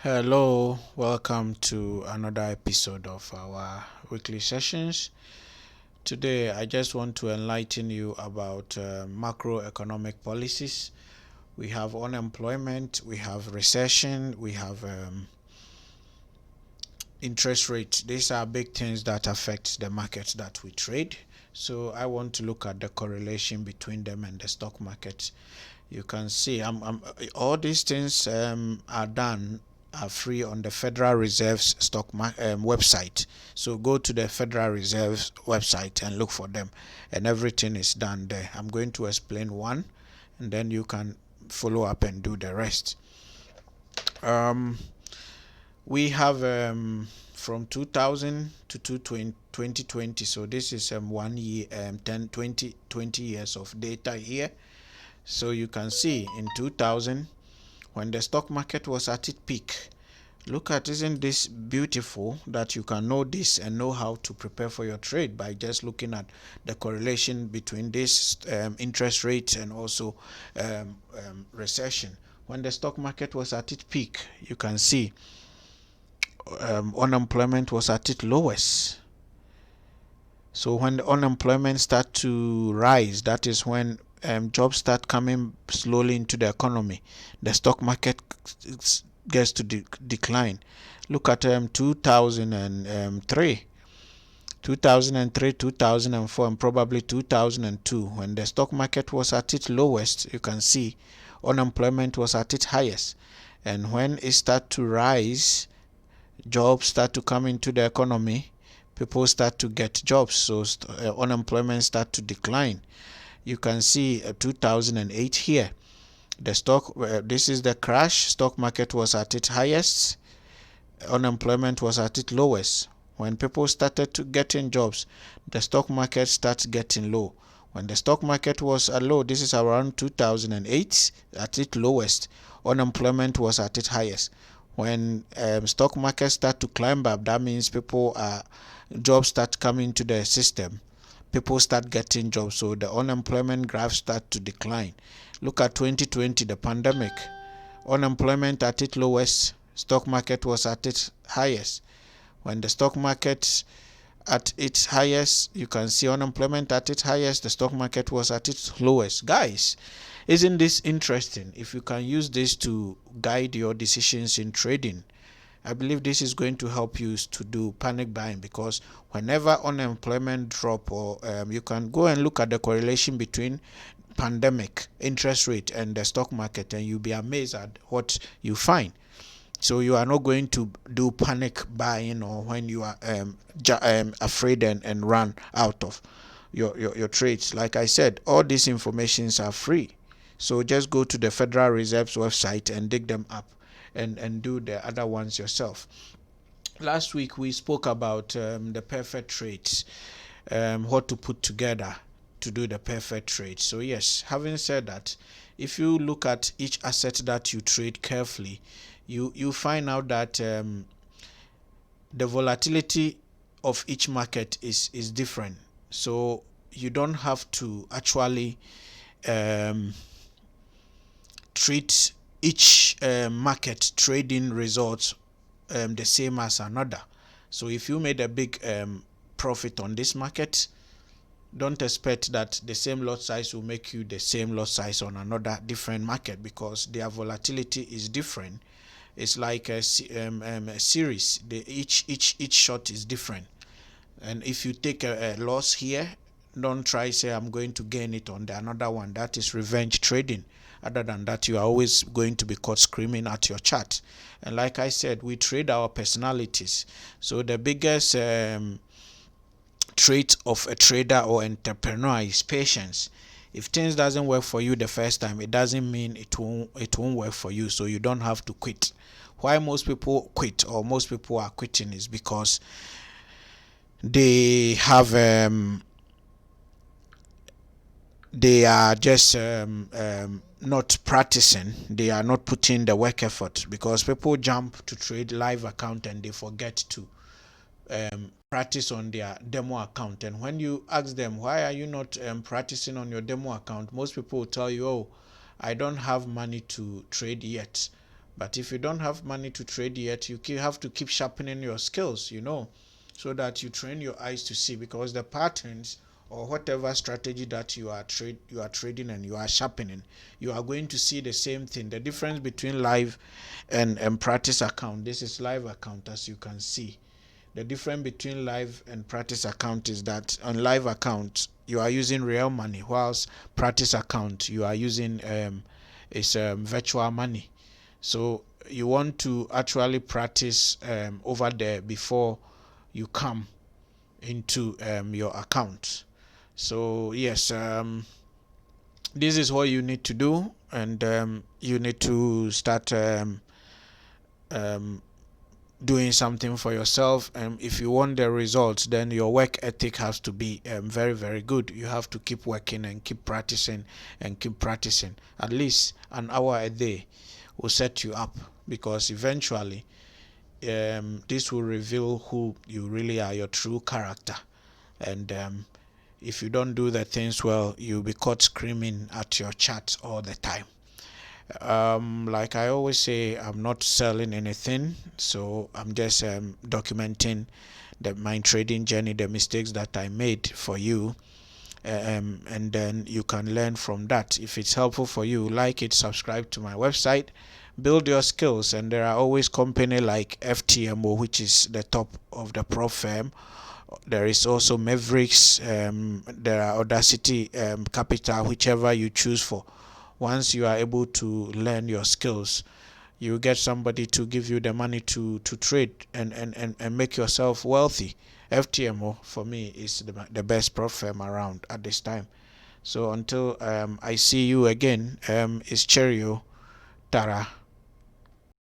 Hello, welcome to another episode of our weekly sessions. Today, I just want to enlighten you about macroeconomic policies. We have unemployment, we have recession, we have interest rate. These are big things that affect the markets that we trade. So I want to look at the correlation between them and the stock market. You can see all these things are free on the Federal Reserve's website. So go to the Federal Reserve's website and look for them, and everything is done there. I'm going to explain one, and then you can follow up and do the rest. We have from 2000 to 2020, so this is 1 year, 20 years of data here. So you can see in 2000, when the stock market was at its peak, look at, isn't this beautiful that you can know this and know how to prepare for your trade by just looking at the correlation between this interest rates and also recession. When the stock market was at its peak, you can see unemployment was at its lowest. So when the unemployment start to rise, that is when jobs start coming slowly into the economy. The stock market gets to decline. Look at 2003, 2004, and probably 2002. When the stock market was at its lowest, you can see unemployment was at its highest. And when it start to rise, jobs start to come into the economy, people start to get jobs, so unemployment start to decline. You can see 2008 here. The stock, this is the crash. Stock market was at its highest, unemployment was at its lowest. When people started to getting jobs, the stock market starts getting low. When the stock market was at low, this is around 2008, at its lowest, unemployment was at its highest. When stock market start to climb up, that means jobs start coming to the system. People start getting jobs, so the unemployment graph start to decline. Look at 2020, the pandemic. Unemployment at its lowest, stock market was at its highest. When the stock market at its highest, you can see unemployment at its highest, the stock market was at its lowest. Guys, isn't this interesting? If you can use this to guide your decisions in trading, I believe this is going to help you to do panic buying, because whenever unemployment drop, or you can go and look at the correlation between pandemic, interest rate, and the stock market, and you'll be amazed at what you find. So you are not going to do panic buying, or when you are afraid and run out of your trades. Like I said, all these informations are free. So just go to the Federal Reserve's website and dig them up and do the other ones yourself. Last week we spoke about the perfect trades, what to put together to do the perfect trade. So yes, having said that, if you look at each asset that you trade carefully, you find out that the volatility of each market is different. So you don't have to actually treat each market trading results the same as another. So if you made a big profit on this market, don't expect that the same lot size will make you the same lot size on another different market, because their volatility is different. It's like a series. Each shot is different. And if you take a loss here, don't try say I'm going to gain it on the another one. That is revenge trading. Other than that, you are always going to be caught screaming at your chart. And like I said, we trade our personalities. So the biggest trait of a trader or entrepreneur is patience. If things doesn't work for you the first time, it doesn't mean it won't work for you. So you don't have to quit. Why most people quit, or most people are quitting, is because they have they are just not practicing. They are not putting the work effort, because people jump to trade live account and they forget to practice on their demo account. And when you ask them, why are you not practicing on your demo account, most people will tell you, oh, I don't have money to trade yet. But if you don't have money to trade yet, you have to keep sharpening your skills, so that you train your eyes to see, because the patterns or whatever strategy that you are trading and you are sharpening, you are going to see the same thing. The difference between live and practice account, this is live account, as you can see. The difference between live and practice account is that on live account you are using real money, whilst practice account you are using virtual money. So you want to actually practice over there before you come into your account. So yes, this is what you need to do, and you need to start um, doing something for yourself. And if you want the results, then your work ethic has to be very, very good. You have to keep working and keep practicing and keep practicing. At least an hour a day will set you up, because eventually this will reveal who you really are, your true character. And if you don't do the things well, you'll be caught screaming at your chat all the time. Like I always say, I'm not selling anything, so I'm just documenting my trading journey, the mistakes that I made for you, and then you can learn from that. If it's helpful for you, like it, subscribe to my website, build your skills. And there are always company like FTMO, which is the top of the prop firm. There is also Mavericks, there are Audacity, Capital, whichever you choose for. Once you are able to learn your skills, you get somebody to give you the money to trade and make yourself wealthy. FTMO for me is the best prop firm around at this time. So until I see you again, it's Cheerio, Tara.